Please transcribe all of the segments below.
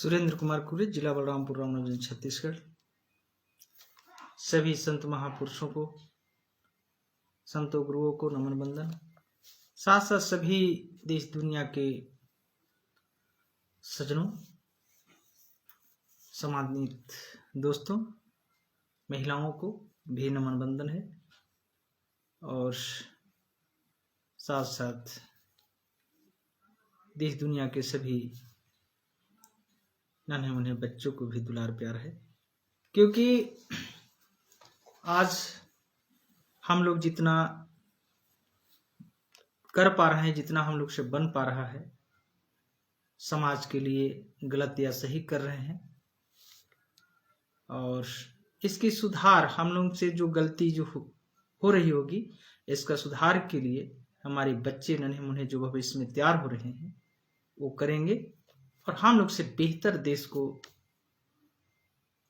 सुरेंद्र कुमार कुरे, जिला बलरामपुर, रामनगर, छत्तीसगढ़। सभी संत महापुरुषों को, संतों गुरुओं को नमन बंदन। साथ साथ सभी देश दुनिया के सज्जनों, समानित दोस्तों, महिलाओं को भी नमन बंदन है। और साथ साथ देश दुनिया के सभी नन्हे मुन्ने बच्चों को भी दुलार प्यार है, क्योंकि आज हम लोग जितना कर पा रहे हैं, जितना हम लोग से बन पा रहा है, समाज के लिए गलत या सही कर रहे हैं। और इसकी सुधार, हम लोग से जो गलती जो हो रही होगी, इसका सुधार के लिए हमारे बच्चे नन्हे मुन्ने जो भविष्य में तैयार हो रहे हैं वो करेंगे और हम लोग से बेहतर देश को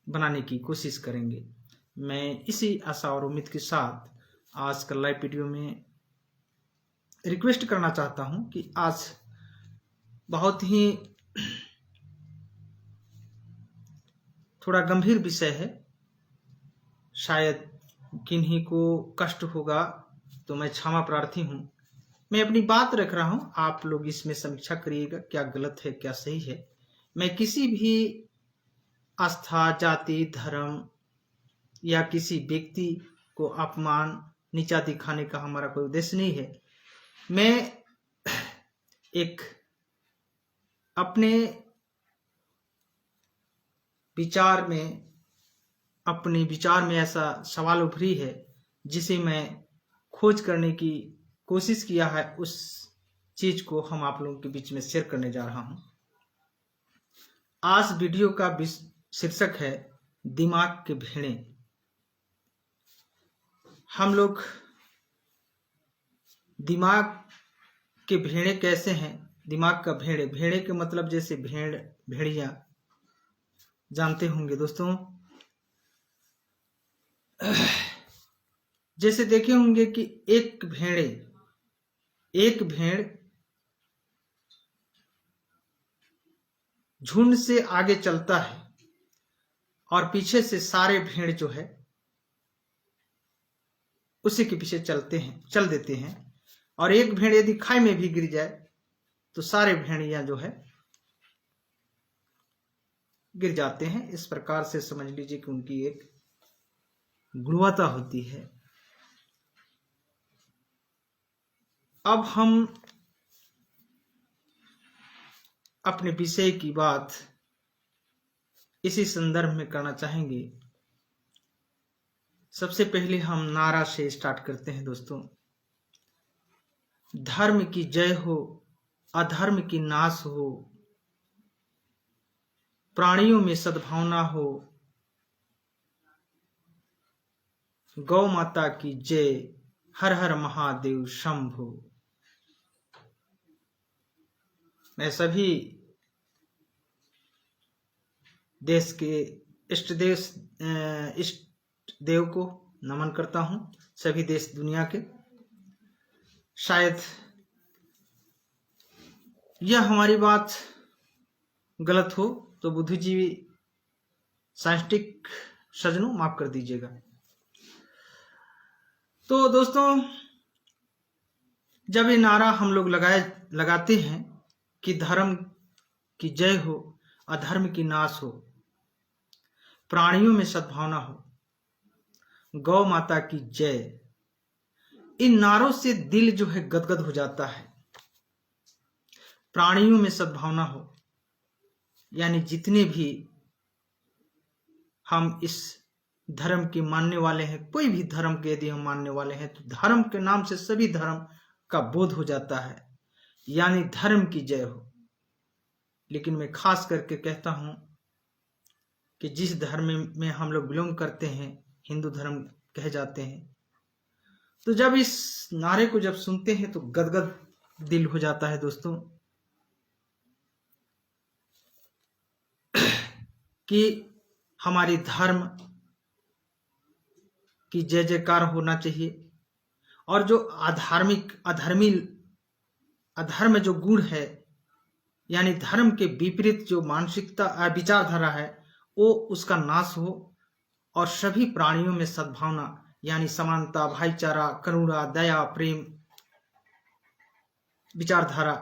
बनाने की कोशिश करेंगे। मैं इसी आशा और उम्मीद के साथ आज का लाइव वीडियो में रिक्वेस्ट करना चाहता हूं कि आज बहुत ही थोड़ा गंभीर विषय है, शायद किन्हीं को कष्ट होगा तो मैं क्षमा प्रार्थी हूं। मैं अपनी बात रख रहा हूं, आप लोग इसमें समीक्षा करिएगा, क्या गलत है क्या सही है। मैं किसी भी आस्था, जाति, धर्म या किसी व्यक्ति को अपमान, नीचा दिखाने का हमारा कोई उद्देश्य नहीं है। मैं एक अपने विचार में ऐसा सवाल उभरी है जिसे मैं खोज करने की कोशिश किया है, उस चीज को हम आप लोगों के बीच में शेयर करने जा रहा हूं। आज वीडियो का शीर्षक है दिमाग के भेड़े। हम लोग दिमाग के भेड़े कैसे हैं? दिमाग का भेड़े, भेड़े के मतलब जैसे भेड़, भेड़िया जानते होंगे दोस्तों। जैसे देखे होंगे कि एक भेड़ झुंड से आगे चलता है और पीछे से सारे भेड़ जो है उसी के पीछे चल देते हैं। और एक भेड़ यदि खाई में भी गिर जाए तो सारे भेड़ियां जो है गिर जाते हैं। इस प्रकार से समझ लीजिए कि उनकी एक गुणवत्ता होती है। अब हम अपने विषय की बात इसी संदर्भ में करना चाहेंगे। सबसे पहले हम नारा से स्टार्ट करते हैं दोस्तों। धर्म की जय हो, अधर्म की नाश हो, प्राणियों में सद्भावना हो, गौ माता की जय, हर हर महादेव शंभो। मैं सभी देश के इष्ट देव को नमन करता हूं, सभी देश दुनिया के। शायद यह हमारी बात गलत हो तो बुद्धिजीवी साइंटिफिक सज्जनों माफ कर दीजिएगा। तो दोस्तों, जब ये नारा हम लोग लगाते हैं कि धर्म की जय हो, अधर्म की नाश हो, प्राणियों में सद्भावना हो, गौ माता की जय, इन नारों से दिल जो है गदगद हो जाता है। प्राणियों में सद्भावना हो यानी जितने भी हम इस धर्म के मानने वाले हैं, कोई भी धर्म के यदि हम मानने वाले हैं तो धर्म के नाम से सभी धर्म का बोध हो जाता है, यानी धर्म की जय हो। लेकिन मैं खास करके कहता हूं कि जिस धर्म में हम लोग बिलोंग करते हैं, हिंदू धर्म कहे जाते हैं, तो जब इस नारे को जब सुनते हैं तो गदगद दिल हो जाता है दोस्तों कि हमारी धर्म की जय जयकार होना चाहिए। और जो अधर्म जो गुण है यानी धर्म के विपरीत जो मानसिकता विचारधारा है वो उसका नाश हो और सभी प्राणियों में सद्भावना यानी समानता, भाईचारा, करुणा, दया, प्रेम विचारधारा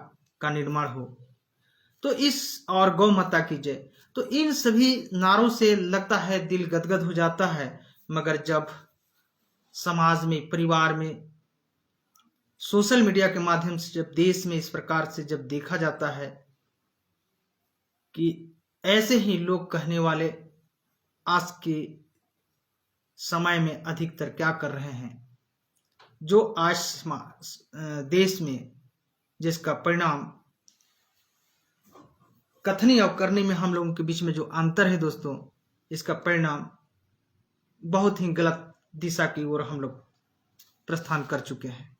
का निर्माण हो। तो इस और गौ माता की जय, तो इन सभी नारों से लगता है दिल गदगद हो जाता है। मगर जब समाज में, परिवार में, सोशल मीडिया के माध्यम से जब देश में इस प्रकार से जब देखा जाता है कि ऐसे ही लोग कहने वाले आज के समय में अधिकतर क्या कर रहे हैं, जो आज देश में जिसका परिणाम कथनी और करने में हम लोगों के बीच में जो अंतर है दोस्तों, इसका परिणाम बहुत ही गलत दिशा की ओर हम लोग प्रस्थान कर चुके हैं।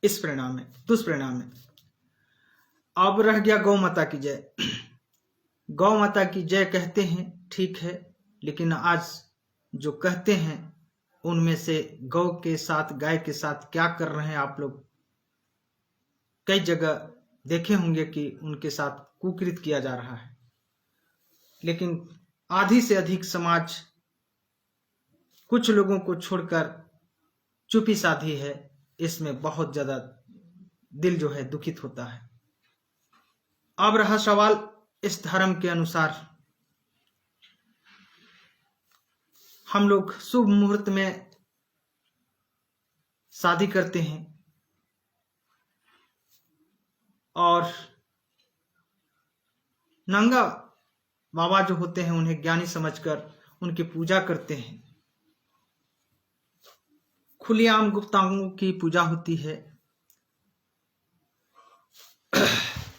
इस परिणाम में, दुष्परिणाम में अब रह गया गौ माता की जय। गौ माता की जय कहते हैं, ठीक है, लेकिन आज जो कहते हैं उनमें से गौ के साथ, गाय के साथ क्या कर रहे हैं आप लोग कई जगह देखे होंगे कि उनके साथ कुकृत किया जा रहा है। लेकिन आधी से अधिक समाज कुछ लोगों को छोड़कर चुप्पी साधी है। इसमें बहुत ज्यादा दिल जो है दुखित होता है। अब रहा सवाल इस धर्म के अनुसार हम लोग शुभ मुहूर्त में शादी करते हैं और नंगा बाबा जो होते हैं उन्हें ज्ञानी समझकर उनकी पूजा करते हैं। खुलेआम गुप्तांगों की पूजा होती है।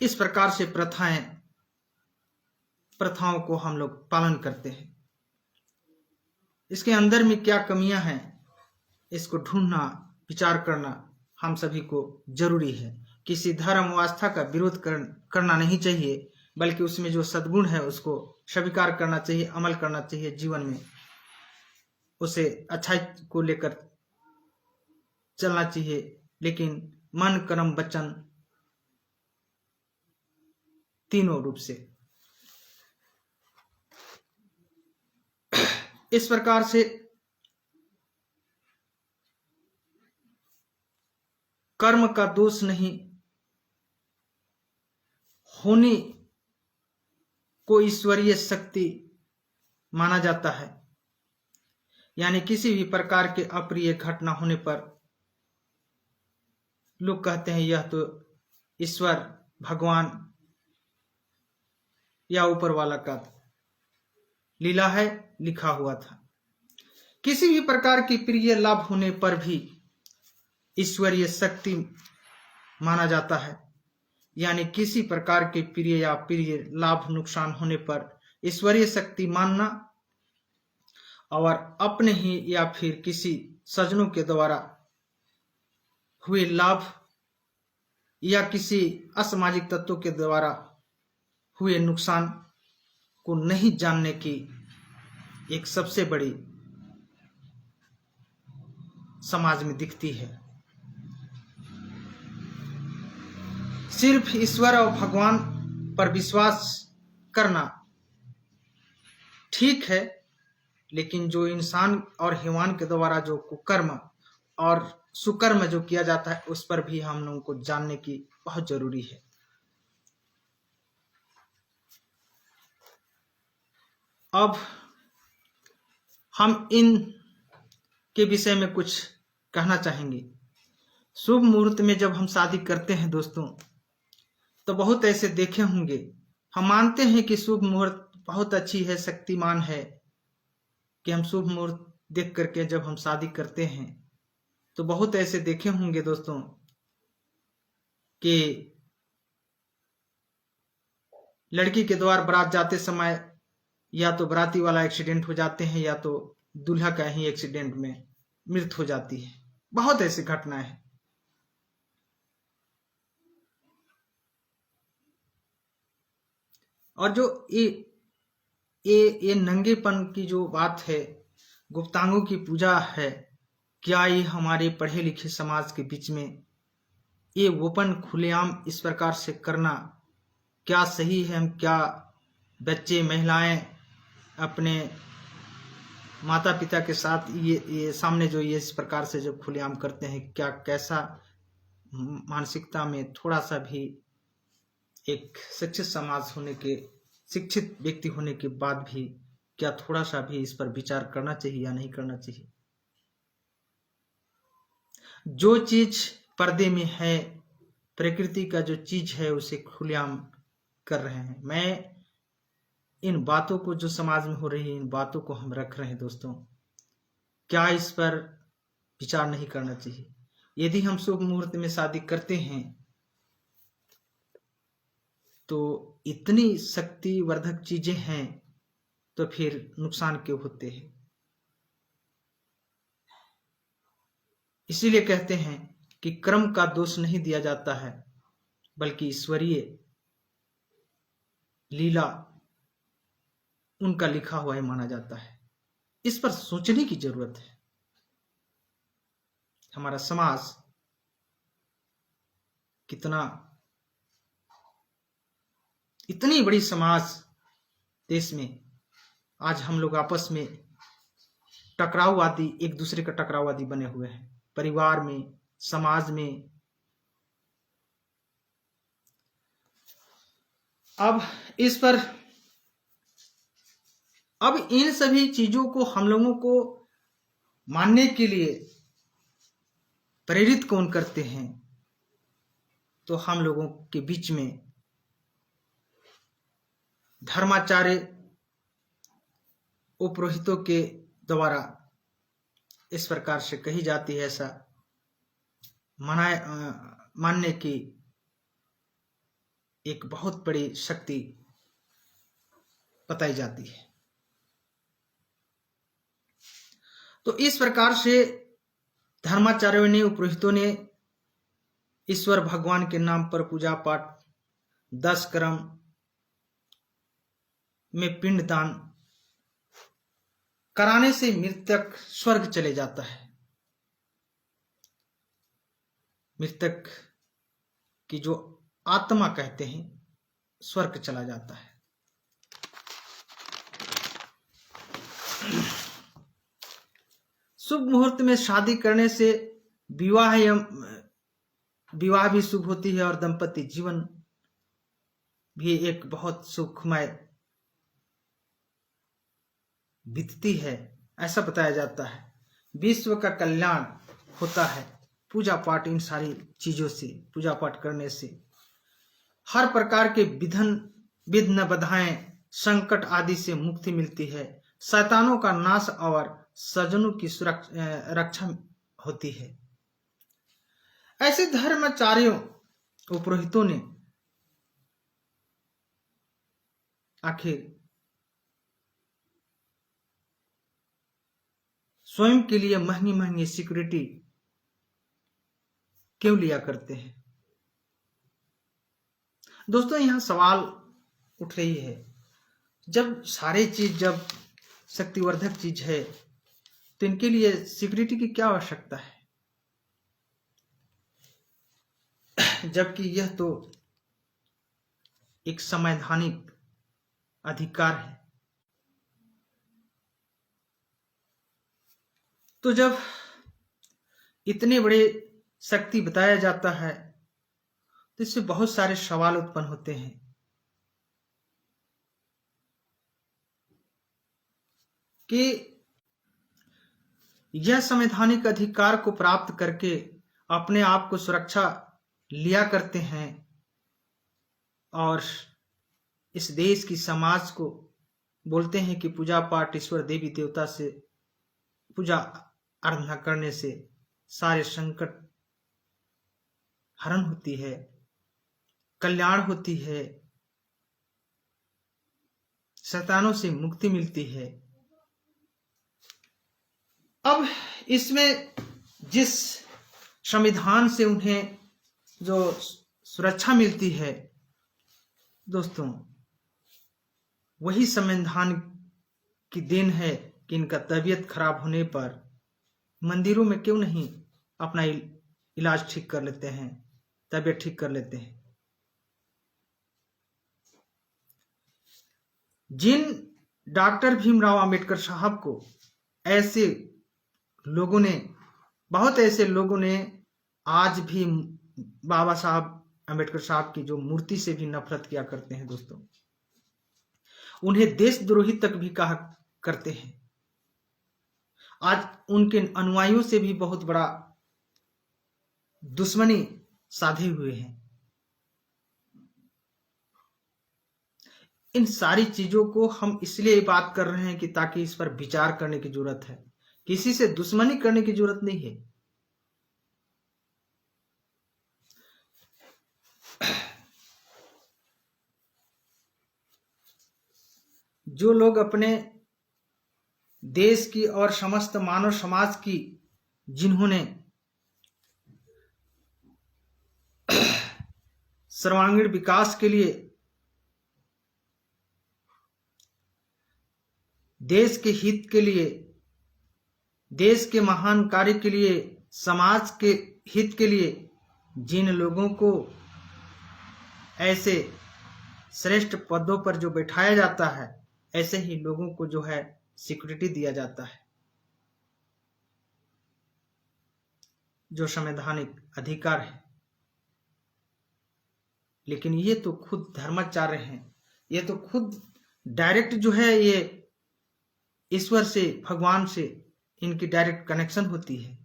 इस प्रकार से प्रथाओं को हम लोग पालन करते हैं। इसके अंदर में क्या कमियां हैं, इसको ढूंढना, विचार करना हम सभी को जरूरी है। किसी धर्म व आस्था का विरोध करना नहीं चाहिए, बल्कि उसमें जो सद्गुण है उसको स्वीकार करना चाहिए, अमल करना चाहिए जीवन में, उसे अच्छाई को लेकर चलना चाहिए। लेकिन मन, कर्म, वचन तीनों रूप से इस प्रकार से कर्म का दोष नहीं होने को ईश्वरीय शक्ति माना जाता है। यानी किसी भी प्रकार के अप्रिय घटना होने पर लोग कहते हैं यह तो ईश्वर, भगवान या ऊपर वाला का लीला है, लिखा हुआ था। किसी भी प्रकार की प्रिय लाभ होने पर भी ईश्वरीय शक्ति माना जाता है। यानी किसी प्रकार के प्रिय या प्रिय लाभ नुकसान होने पर ईश्वरीय शक्ति मानना और अपने ही या फिर किसी सज्जनों के द्वारा हुए लाभ या किसी असामाजिक तत्वों के द्वारा हुए नुकसान को नहीं जानने की एक सबसे बड़ी समाज में दिखती है। सिर्फ ईश्वर और भगवान पर विश्वास करना ठीक है, लेकिन जो इंसान और हैवान के द्वारा जो कुकर्म और सुकर्म जो किया जाता है उस पर भी हम लोगों को जानने की बहुत जरूरी है। अब हम इन के विषय में कुछ कहना चाहेंगे। शुभ मुहूर्त में जब हम शादी करते हैं दोस्तों, तो बहुत ऐसे देखे होंगे, हम मानते हैं कि शुभ मुहूर्त बहुत अच्छी है, शक्तिमान है कि हम शुभ मुहूर्त देख करके जब हम शादी करते हैं, तो बहुत ऐसे देखे होंगे दोस्तों कि लड़की के द्वार बारात जाते समय या तो बाराती वाला एक्सीडेंट हो जाते हैं या तो दूल्हा का ही एक्सीडेंट में मृत्यु हो जाती है। बहुत ऐसी घटनाएं हैं। और जो ये नंगेपन की जो बात है, गुप्तांगों की पूजा है, क्या ये हमारे पढ़े लिखे समाज के बीच में ये ओपन खुलेआम इस प्रकार से करना क्या सही है? हम क्या बच्चे महिलाएं अपने माता पिता के साथ ये सामने जो ये इस प्रकार से जो खुलेआम करते हैं, क्या कैसा मानसिकता में थोड़ा सा भी एक शिक्षित समाज होने के, शिक्षित व्यक्ति होने के बाद भी क्या थोड़ा सा भी इस पर विचार करना चाहिए या नहीं करना चाहिए? जो चीज पर्दे में है, प्रकृति का जो चीज है उसे खुलेआम कर रहे हैं। मैं इन बातों को जो समाज में हो रही है, इन बातों को हम रख रहे हैं दोस्तों, क्या इस पर विचार नहीं करना चाहिए? यदि हम शुभ मुहूर्त में शादी करते हैं तो इतनी शक्तिवर्धक चीजें हैं, तो फिर नुकसान क्यों होते हैं? इसीलिए कहते हैं कि कर्म का दोष नहीं दिया जाता है, बल्कि ईश्वरीय लीला उनका लिखा हुआ ही माना जाता है। इस पर सोचने की जरूरत है। हमारा समाज कितना, इतनी बड़ी समाज देश में, आज हम लोग आपस में टकराववादी, एक दूसरे का टकराववादी बने हुए हैं, परिवार में, समाज में। अब इस पर, अब इन सभी चीजों को हम लोगों को मानने के लिए प्रेरित कौन करते हैं? तो हम लोगों के बीच में धर्माचार्य उपरोहितों के द्वारा इस प्रकार से कही जाती है, ऐसा मानने की एक बहुत बड़ी शक्ति बताई जाती है। तो इस प्रकार से धर्माचार्यों ने, उपरोहितों ने ईश्वर भगवान के नाम पर पूजा पाठ, 10 कर्म में पिंडदान कराने से मृतक स्वर्ग चले जाता है। मृतक की जो आत्मा कहते हैं, स्वर्ग चला जाता है। शुभ मुहूर्त में शादी करने से विवाह भी शुभ होती है और दाम्पत्य जीवन भी एक बहुत सुखमय बीतती है, ऐसा बताया जाता है। विश्व का कल्याण होता है पूजा पाठ, इन सारी चीजों से, पूजा पाठ करने से हर प्रकार के विघ्न बाधाएं, संकट आदि से मुक्ति मिलती है, शैतानों का नाश और सज्जनों की रक्षा होती है। ऐसे धर्माचार्यों, उपरोहितों ने आखिर स्वयं के लिए महंगी महंगी सिक्योरिटी क्यों लिया करते हैं? दोस्तों, यहां सवाल उठ रही है, जब सारे चीज, जब शक्तिवर्धक चीज है, तो इनके लिए सिक्योरिटी की क्या आवश्यकता है? जबकि यह तो एक संवैधानिक अधिकार है। तो जब इतने बड़े शक्ति बताया जाता है, तो इससे बहुत सारे सवाल उत्पन्न होते हैं कि यह संवैधानिक अधिकार को प्राप्त करके अपने आप को सुरक्षा लिया करते हैं और इस देश की समाज को बोलते हैं कि पूजा पाठ, ईश्वर देवी देवता से पूजा आराधना करने से सारे संकट हरण होती है, कल्याण होती है, शैतानों से मुक्ति मिलती है। अब इसमें जिस संविधान से उन्हें जो सुरक्षा मिलती है दोस्तों, वही संविधान की देन है कि इनका तबीयत खराब होने पर मंदिरों में क्यों नहीं अपना इलाज ठीक कर लेते हैं, तबीयत ठीक कर लेते हैं। जिन डॉक्टर भीमराव अंबेडकर साहब को ऐसे लोगों ने, बहुत ऐसे लोगों ने आज भी बाबा साहब अंबेडकर साहब की जो मूर्ति से भी नफरत किया करते हैं दोस्तों, उन्हें देशद्रोही तक भी कहा करते हैं। आज उनके अनुयायियों से भी बहुत बड़ा दुश्मनी साधे हुए हैं। इन सारी चीजों को हम इसलिए बात कर रहे हैं कि ताकि इस पर विचार करने की जरूरत है, किसी से दुश्मनी करने की जरूरत नहीं है। जो लोग अपने देश की और समस्त मानव समाज की, जिन्होंने सर्वांगीण विकास के लिए, देश के हित के लिए, देश के महान कार्य के लिए, समाज के हित के लिए जिन लोगों को ऐसे श्रेष्ठ पदों पर जो बैठाया जाता है, ऐसे ही लोगों को जो है सिक्योरिटी दिया जाता है, जो संवैधानिक अधिकार है। लेकिन ये तो खुद धर्माचार्य हैं, ये तो खुद डायरेक्ट जो है ये ईश्वर से, भगवान से इनकी डायरेक्ट कनेक्शन होती है।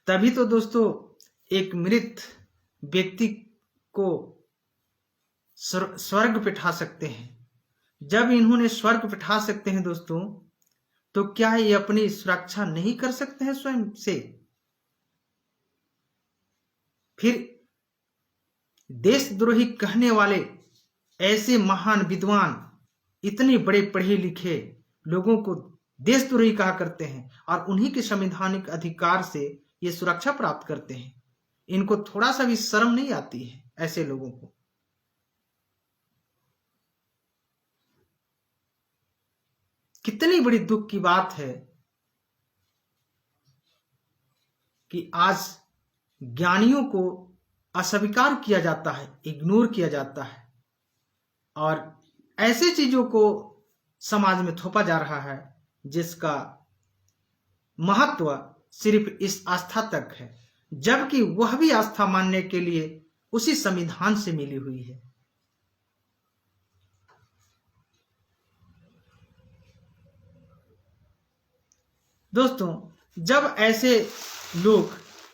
तभी तो दोस्तों एक मृत व्यक्ति को स्वर्ग बिठा सकते हैं। जब इन्होंने स्वर्ग बिठा सकते हैं दोस्तों, तो क्या ये अपनी सुरक्षा नहीं कर सकते हैं स्वयं से? फिर देशद्रोही कहने वाले ऐसे महान विद्वान, इतने बड़े पढ़े लिखे लोगों को देशद्रोही कहा करते हैं और उन्हीं के संवैधानिक अधिकार से ये सुरक्षा प्राप्त करते हैं। इनको थोड़ा सा भी शर्म नहीं आती है ऐसे लोगों को? कितनी बड़ी दुख की बात है कि आज ज्ञानियों को अस्वीकार किया जाता है, इग्नोर किया जाता है और ऐसे चीजों को समाज में थोपा जा रहा है जिसका महत्व सिर्फ इस आस्था तक है, जबकि वह भी आस्था मानने के लिए उसी संविधान से मिली हुई है। दोस्तों, जब ऐसे लोग,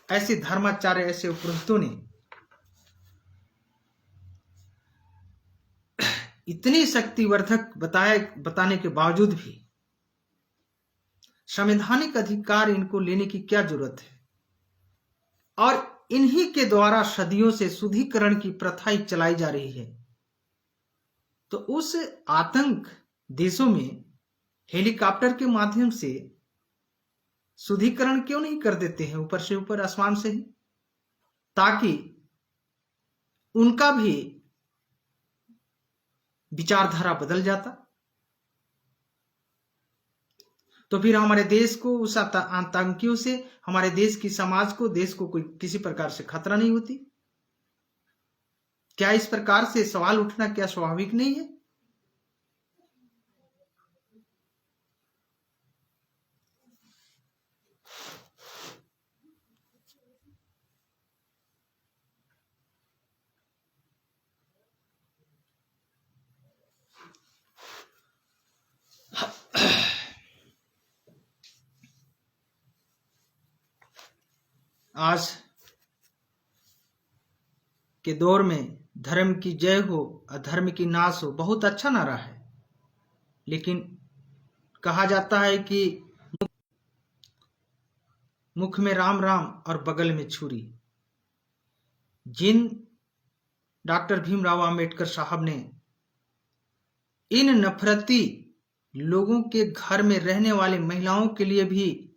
ऐसे धर्माचार्य, ऐसे उपरोक्तों ने इतनी शक्तिवर्धक बताने के बावजूद भी संवैधानिक अधिकार इनको लेने की क्या जरूरत है? और इन्हीं के द्वारा सदियों से शुद्धिकरण की प्रथा ही चलाई जा रही है। तो उस आतंक देशों में हेलीकॉप्टर के माध्यम से शुद्धिकरण क्यों नहीं कर देते हैं, ऊपर से ऊपर आसमान से ही, ताकि उनका भी विचारधारा बदल जाता। तो फिर हमारे देश को, उस आतंकियों से, हमारे देश की समाज को, देश को कोई किसी प्रकार से खतरा नहीं होती। क्या इस प्रकार से सवाल उठना क्या स्वाभाविक नहीं है? आज के दौर में धर्म की जय हो, अधर्म की नाश हो, बहुत अच्छा नारा है। लेकिन कहा जाता है कि मुख में राम राम और बगल में छुरी। जिन डॉक्टर भीमराव अंबेडकर साहब ने इन नफरती लोगों के घर में रहने वाले महिलाओं के लिए भी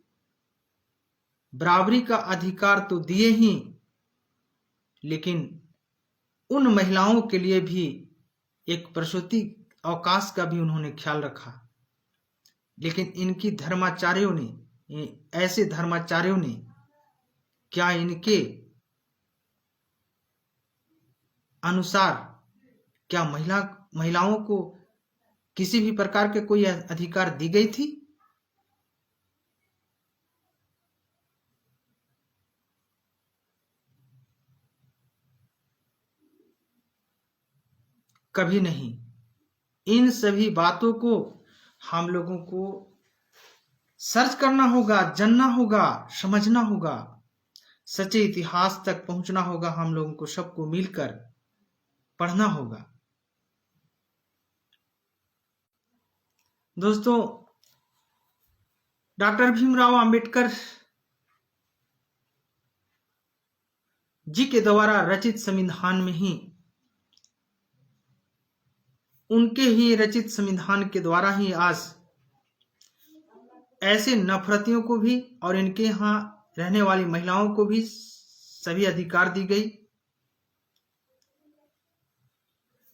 बराबरी का अधिकार तो दिए ही, लेकिन उन महिलाओं के लिए भी एक प्रसूति अवकाश का भी उन्होंने ख्याल रखा। लेकिन इनकी धर्माचार्यों ने, ऐसे धर्माचार्यों ने क्या इनके अनुसार क्या महिलाओं को किसी भी प्रकार के कोई अधिकार दी गई थी? कभी नहीं। इन सभी बातों को हम लोगों को सर्च करना होगा, जानना होगा, समझना होगा, सच्चे इतिहास तक पहुंचना होगा। हम लोगों को सबको मिलकर पढ़ना होगा। दोस्तों, डॉक्टर भीमराव अंबेडकर जी के द्वारा रचित संविधान में ही, उनके ही रचित संविधान के द्वारा ही आज ऐसे नफरतियों को भी और इनके यहाँ रहने वाली महिलाओं को भी सभी अधिकार दी गई।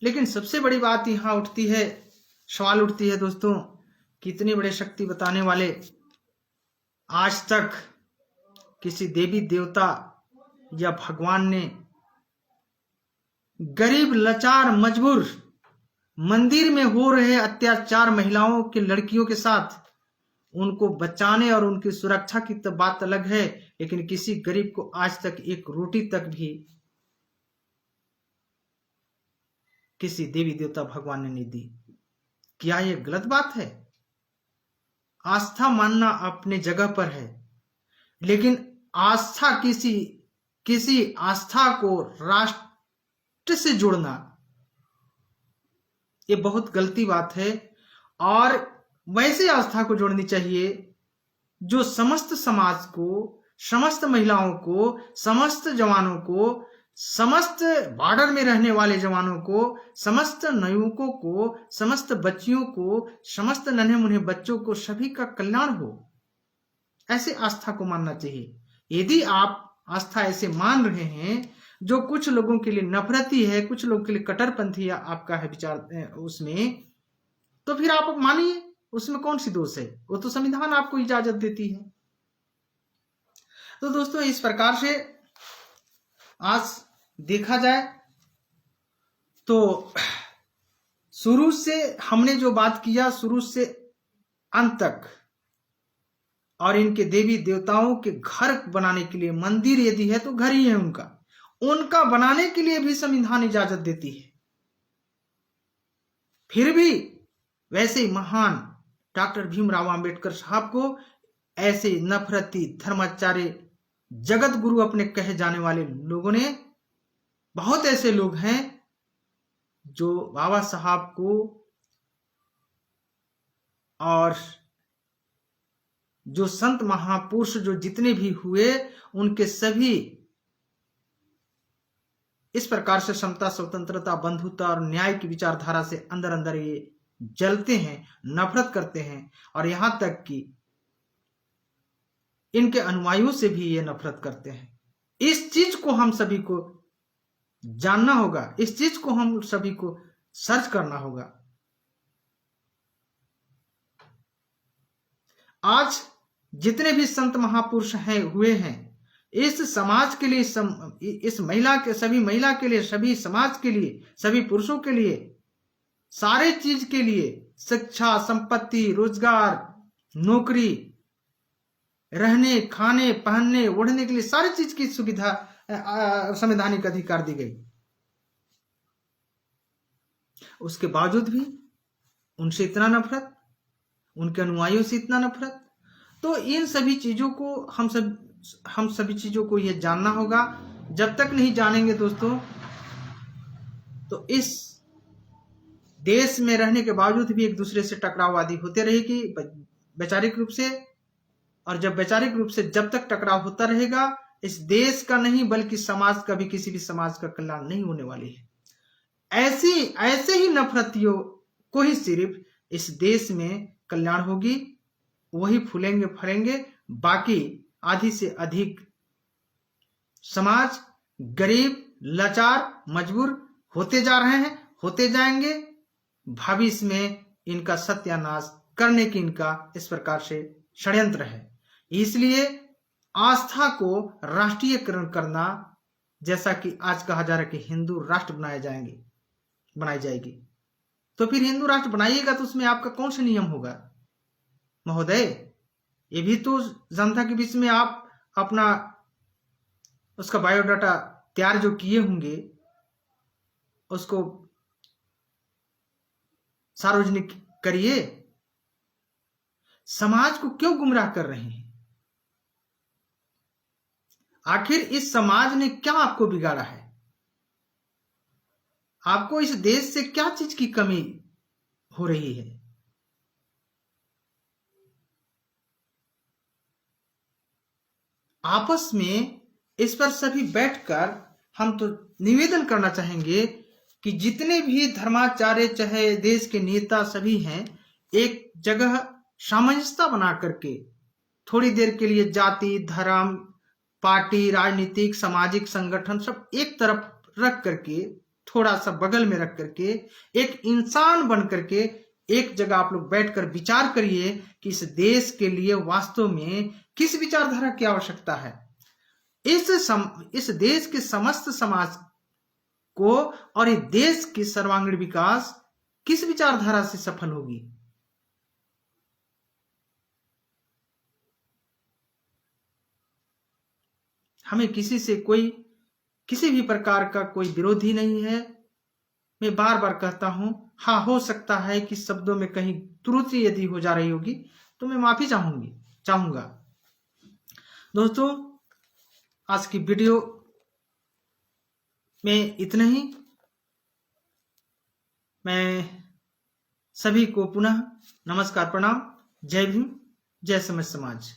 लेकिन सबसे बड़ी बात यहाँ उठती है, सवाल उठती है दोस्तों, कि इतने बड़े शक्ति बताने वाले आज तक किसी देवी देवता या भगवान ने गरीब, लाचार, मजबूर, मंदिर में हो रहे अत्याचार महिलाओं के, लड़कियों के साथ उनको बचाने और उनकी सुरक्षा की तो बात अलग है, लेकिन किसी गरीब को आज तक एक रोटी तक भी किसी देवी देवता भगवान ने नहीं दी। क्या यह गलत बात है? आस्था मानना अपने जगह पर है, लेकिन आस्था किसी आस्था को राष्ट्र से जोड़ना ये बहुत गलती बात है। और वैसी आस्था को जोड़नी चाहिए जो समस्त समाज को, समस्त महिलाओं को, समस्त जवानों को, समस्त बॉर्डर में रहने वाले जवानों को, समस्त नवयुवकों को, समस्त बच्चियों को, समस्त नन्हे मुन्ने बच्चों को, सभी का कल्याण हो। ऐसे आस्था को मानना चाहिए। यदि आप आस्था ऐसे मान रहे हैं जो कुछ लोगों के लिए नफरती है, कुछ लोगों के लिए कट्टरपंथी आपका है विचार उसमें, तो फिर आप मानिए, उसमें कौन सी दोष है? वो तो संविधान आपको इजाजत देती है। तो दोस्तों, इस प्रकार से आज देखा जाए तो शुरू से हमने जो बात किया, शुरू से अंत तक, और इनके देवी देवताओं के घर बनाने के लिए, मंदिर यदि है तो घर ही है उनका बनाने के लिए भी संविधान इजाजत देती है। फिर भी वैसे ही महान डॉक्टर भीमराव अंबेडकर साहब को ऐसे नफरती, धर्माचार्य, जगत गुरु अपने कहे जाने वाले लोगों ने, बहुत ऐसे लोग हैं जो बाबा साहब को और जो संत महापुरुष जो जितने भी हुए, उनके सभी इस प्रकार से समता, स्वतंत्रता, बंधुता और न्याय की विचारधारा से अंदर अंदर ये जलते हैं, नफरत करते हैं, और यहां तक कि इनके अनुयायियों से भी ये नफरत करते हैं। इस चीज को हम सभी को जानना होगा, इस चीज को हम सभी को सर्च करना होगा। आज जितने भी संत महापुरुष हुए हैं, इस समाज के लिए, इस महिला के, सभी महिला के लिए, सभी समाज के लिए, सभी पुरुषों के लिए, सारे चीज के लिए, शिक्षा, संपत्ति, रोजगार, नौकरी, रहने, खाने, पहनने, ओढ़ने के लिए सारी चीज की सुविधा, संवैधानिक अधिकार दी गई। उसके बावजूद भी उनसे इतना नफरत, उनके अनुयायियों से इतना नफरत। तो इन सभी चीजों को हम सभी चीजों को यह जानना होगा। जब तक नहीं जानेंगे दोस्तों, तो इस देश में रहने के बावजूद भी एक दूसरे से टकराव आदि होते रहेगी वैचारिक रूप से। और जब वैचारिक रूप से जब तक टकराव होता रहेगा, इस देश का नहीं बल्कि समाज का भी, किसी भी समाज का कल्याण नहीं होने वाली है। ऐसे ही नफरतियों को ही सिर्फ इस देश में कल्याण होगी, वही फूलेंगे फलेंगे। बाकी आधी से अधिक समाज गरीब, लाचार, मजबूर होते जा रहे हैं, होते जाएंगे। भविष्य में इनका सत्यानाश करने की इनका इस प्रकार से षड्यंत्र है। इसलिए आस्था को राष्ट्रीयकरण करना जैसा कि आज कहा जा रहा है कि हिंदू राष्ट्र बनाई जाएगी, तो फिर हिंदू राष्ट्र बनाइएगा तो उसमें आपका कौन सा नियम होगा महोदय? ये भी तो जनता के बीच में आप अपना उसका बायोडाटा तैयार जो किए होंगे उसको सार्वजनिक करिए। समाज को क्यों गुमराह कर रहे हैं? आखिर इस समाज ने क्या आपको बिगाड़ा है? आपको इस देश से क्या चीज की कमी हो रही है? आपस में इस पर सभी बैठकर हम तो निवेदन करना चाहेंगे कि जितने भी धर्माचार्य चाहे देश के नेता सभी हैं, एक जगह सामंजस्य बना करके थोड़ी देर के लिए जाति, धर्म, पार्टी, राजनीतिक, सामाजिक संगठन सब एक तरफ रख करके, थोड़ा सा बगल में रख करके, एक इंसान बन करके एक जगह आप लोग बैठकर विचार करिए कि इस देश के लिए वास्तव में किस विचारधारा की आवश्यकता है। इस देश के समस्त समाज को और इस देश की सर्वांगीण विकास किस विचारधारा से सफल होगी? हमें किसी से किसी भी प्रकार का कोई विरोधी नहीं है। मैं बार बार कहता हूं, हाँ, हो सकता है कि शब्दों में कहीं त्रुटि यदि हो जा रही होगी तो मैं माफी चाहूंगा। दोस्तों, आज की वीडियो में इतना ही। मैं सभी को पुनः नमस्कार, प्रणाम, जय भीम, जय समस्त समाज।